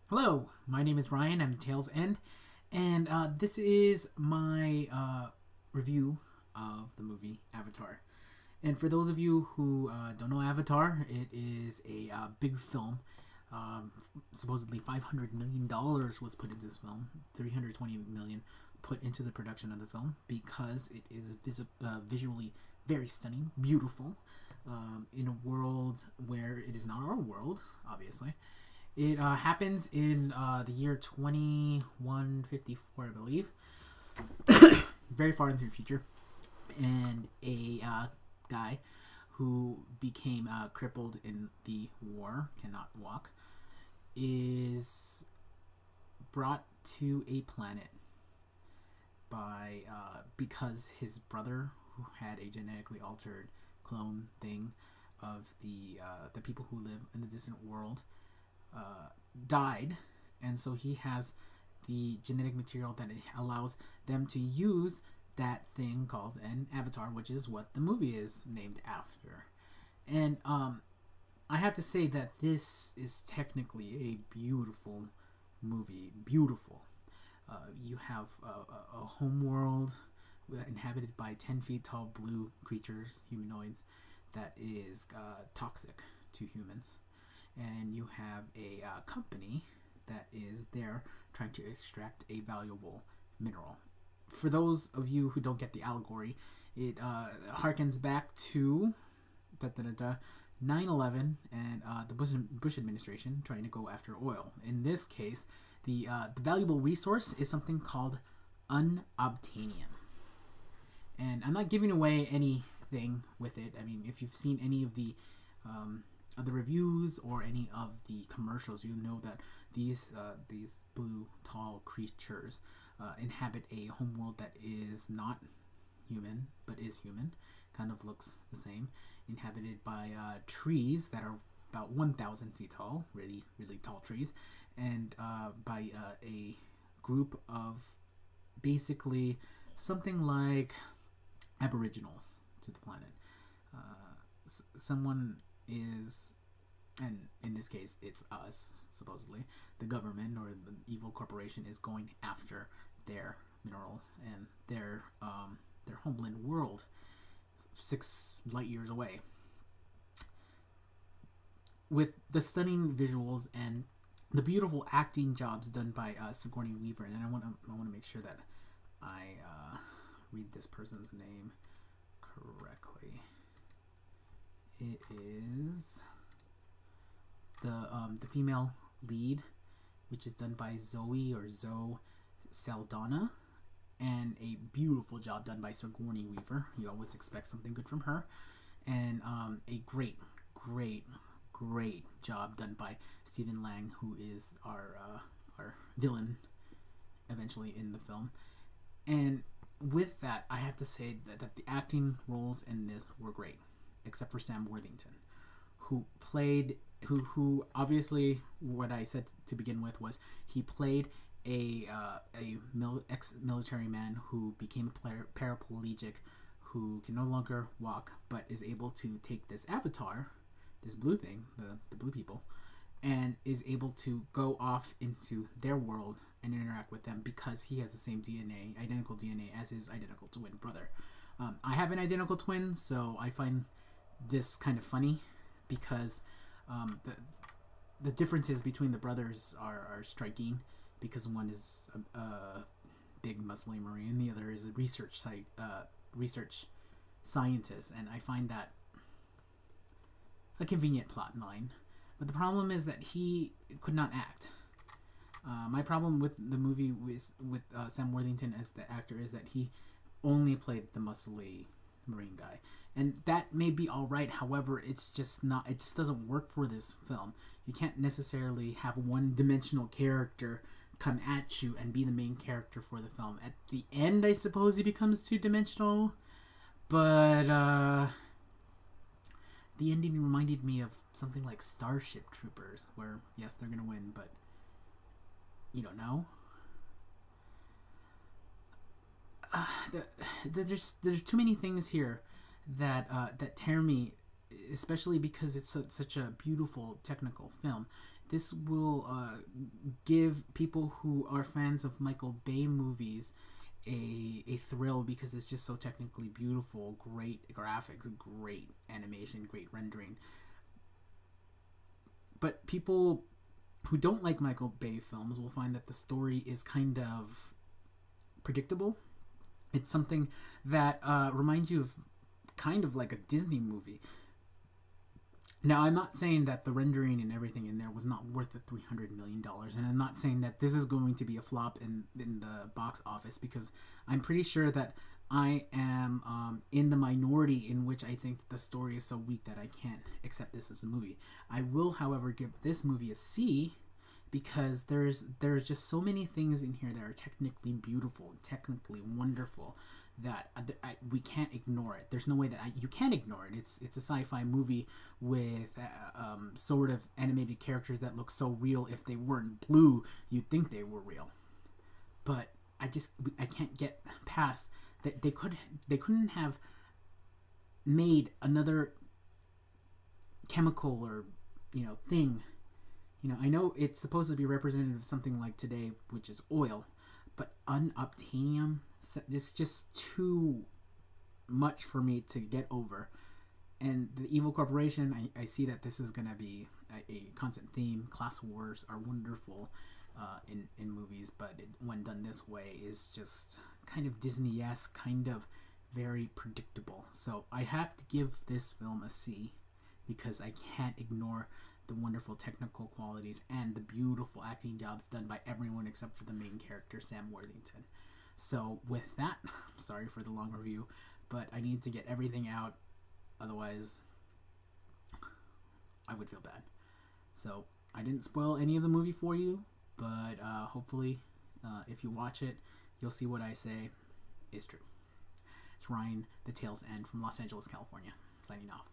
Hello, my name is Ryan. I'm Tails End, and this is my review of the movie Avatar. And for those of you who don't know Avatar, it is a big film. Supposedly $500 million was put into this film, 320 million put into the production of the film because it is visually very stunning, beautiful, in a world where it is not our world, obviously. It happens in the year 2154, I believe. Very far into the future. And a guy who became crippled in the war, cannot walk, is brought to a planet by because his brother, who had a genetically altered clone thing of the people who live in the distant world, died, and so he has the genetic material that allows them to use that thing called an avatar, which is what the movie is named after. And I have to say that this is technically a beautiful movie. Beautiful. You have a home world inhabited by 10 feet tall blue creatures, humanoids, that is toxic to humans. And you have a company that is there trying to extract a valuable mineral. For those of you who don't get the allegory, it harkens back to 9/11 and the Bush administration trying to go after oil. In this case, the valuable resource is something called unobtainium. And I'm not giving away anything with it. I mean, if you've seen any of the reviews or any of the commercials, you know that these blue tall creatures inhabit a homeworld that is not human but is human, kind of looks the same, inhabited by trees that are about 1,000 feet tall, really tall trees, and by a group of basically something like aboriginals to the planet. Someone is, and in this case it's us, supposedly the government or the evil corporation is going after their minerals and their homeland world 6 light years away. With the stunning visuals and the beautiful acting jobs done by Sigourney Weaver, and I want to make sure that I read this person's name correctly. It is the female lead, which is done by Zoe Saldana, and a beautiful job done by Sigourney Weaver. You always expect something good from her, and a great job done by Stephen Lang, who is our villain eventually in the film. And with that, I have to say that the acting roles in this were great, except for Sam Worthington, who obviously, what I said to begin with was he played a ex-military man who became paraplegic, who can no longer walk, but is able to take this avatar, this blue thing, the blue people, and is able to go off into their world and interact with them because he has the same identical DNA as his identical twin brother. I have an identical twin, so I find this kind of funny because the differences between the brothers are striking, because one is a big muscly marine and the other is a research scientist, and I find that a convenient plot line. But the problem is that he could not act. My problem with the movie with Sam Worthington as the actor is that he only played the muscly marine guy, and that may be all right. However, it's just not. It just doesn't work for this film. You can't necessarily have one-dimensional character come at you and be the main character for the film. At the end, I suppose he becomes two-dimensional, but the ending reminded me of something like Starship Troopers, where yes, they're gonna win, but you don't know. There's too many things here that tear me, especially because it's such a beautiful technical film. This will give people who are fans of Michael Bay movies a thrill, because it's just so technically beautiful, great graphics, great animation, great rendering. But people who don't like Michael Bay films will find that the story is kind of predictable. It's something that reminds you of kind of like a Disney movie. Now, I'm not saying that the rendering and everything in there was not worth the $300 million, and I'm not saying that this is going to be a flop in the box office, because I'm pretty sure that I am in the minority in which I think the story is so weak that I can't accept this as a movie. I will, however, give this movie a C, because there's just so many things in here that are technically beautiful and technically wonderful that we can't ignore it. There's no way that you can ignore it. It's a sci-fi movie with sort of animated characters that look so real. If they weren't blue, you'd think they were real. But I can't get past that. They couldn't have made another chemical or thing. I know it's supposed to be representative of something like today, which is oil, but unobtainium, it's just too much for me to get over. And the evil corporation, I see that this is going to be a constant theme. Class wars are wonderful in movies, but when done this way is just kind of Disney-esque, kind of very predictable. So I have to give this film a C, because I can't ignore the wonderful technical qualities and the beautiful acting jobs done by everyone except for the main character, Sam Worthington. So with that, I'm sorry for the long review, but I need to get everything out, otherwise I would feel bad. So I didn't spoil any of the movie for you, but hopefully if you watch it, you'll see what I say is true. It's Ryan, The Tales End, from Los Angeles, California, signing off.